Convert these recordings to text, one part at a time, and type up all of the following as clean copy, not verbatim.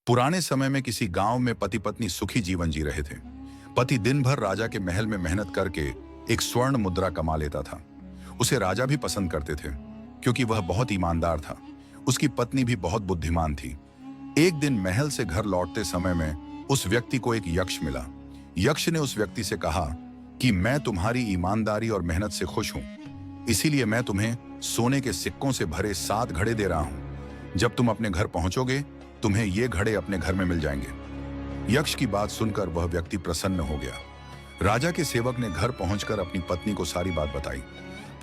पुराने समय में किसी गांव में पति पत्नी सुखी जीवन जी रहे थे। पति दिन भर राजा के महल में मेहनत करके एक स्वर्ण मुद्रा कमा लेता था। उसे राजा भी पसंद करते थे क्योंकि वह बहुत ईमानदार था। उसकी पत्नी भी बहुत बुद्धिमान थी। एक दिन महल से घर लौटते समय में उस व्यक्ति को एक यक्ष मिला। यक्ष ने उस व्यक्ति से कहा कि मैं तुम्हारी ईमानदारी और मेहनत से खुश हूं, इसीलिए मैं तुम्हें सोने के सिक्कों से भरे 7 घड़े दे रहा हूं। जब तुम अपने घर पहुंचोगे तुम्हें ये घड़े अपने घर में मिल जाएंगे। यक्ष की बात सुनकर वह व्यक्ति प्रसन्न हो गया। राजा के सेवक ने घर पहुंचकर अपनी पत्नी को सारी बात बताई।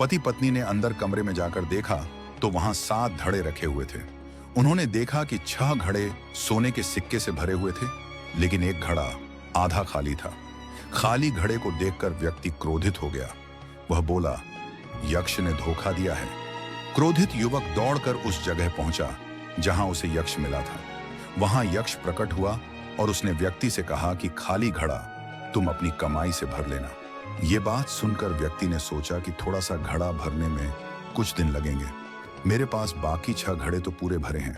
पति पत्नी ने अंदर कमरे में जाकर देखा तो वहां 7 घड़े रखे हुए थे। उन्होंने देखा कि 6 घड़े सोने के सिक्के से भरे हुए थे, लेकिन एक घड़ा आधा खाली था। खाली घड़े को देखकर व्यक्ति क्रोधित हो गया। वह बोला, यक्ष ने धोखा दिया है। क्रोधित युवक दौड़कर उस जगह पहुंचा जहां उसे यक्ष मिला था। वहां यक्ष प्रकट हुआ और उसने व्यक्ति से कहा कि खाली घड़ा तुम अपनी कमाई से भर लेना। ये बात सुनकर व्यक्ति ने सोचा कि थोड़ा सा घड़ा भरने में कुछ दिन लगेंगे, मेरे पास बाकी 6 घड़े तो पूरे भरे हैं।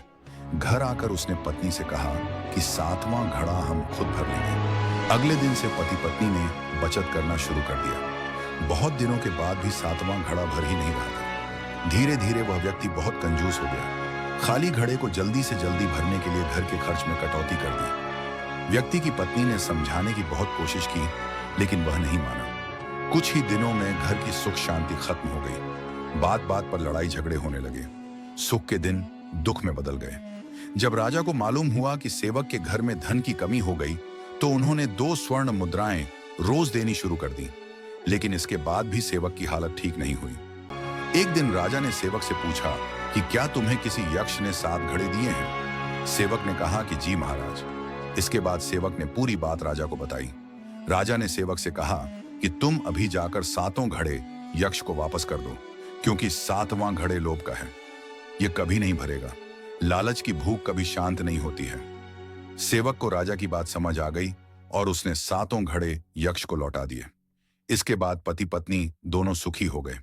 घर आकर उसने पत्नी से कहा कि 7वां घड़ा हम खुद भर लेंगे। अगले दिन से पति पत्नी ने बचत करना शुरू कर दिया। बहुत दिनों के बाद भी 7वां घड़ा भर ही नहीं रहा था। धीरे धीरे वह व्यक्ति बहुत कंजूस हो गया। खाली घड़े को जल्दी से जल्दी भरने के लिए घर के खर्च में कटौती कर दी। व्यक्ति की पत्नी ने समझाने की बहुत कोशिश की, लेकिन वह नहीं माना। कुछ ही दिनों में घर की सुख शांति खत्म हो गई। बात बात पर लड़ाई झगड़े होने लगे। सुख के दिन दुख में बदल गए। जब राजा को मालूम हुआ कि सेवक के घर में धन की कमी हो गई तो उन्होंने 2 स्वर्ण मुद्राएं रोज देनी शुरू कर दी, लेकिन इसके बाद भी सेवक की हालत ठीक नहीं हुई। एक दिन राजा ने सेवक से पूछा कि क्या तुम्हें किसी यक्ष ने 7 घड़े दिए हैं? सेवक ने कहा कि जी महाराज। इसके बाद सेवक ने पूरी बात राजा को बताई। राजा ने सेवक से कहा कि तुम अभी जाकर 7 घड़े यक्ष को वापस कर दो, क्योंकि 7वां घड़े लोभ का है, यह कभी नहीं भरेगा। लालच की भूख कभी शांत नहीं होती है। सेवक को राजा की बात समझ आ गई और उसने 7 घड़े यक्ष को लौटा दिए। इसके बाद पति पत्नी दोनों सुखी हो गए।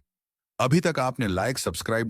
अभी तक आपने लाइक सब्सक्राइब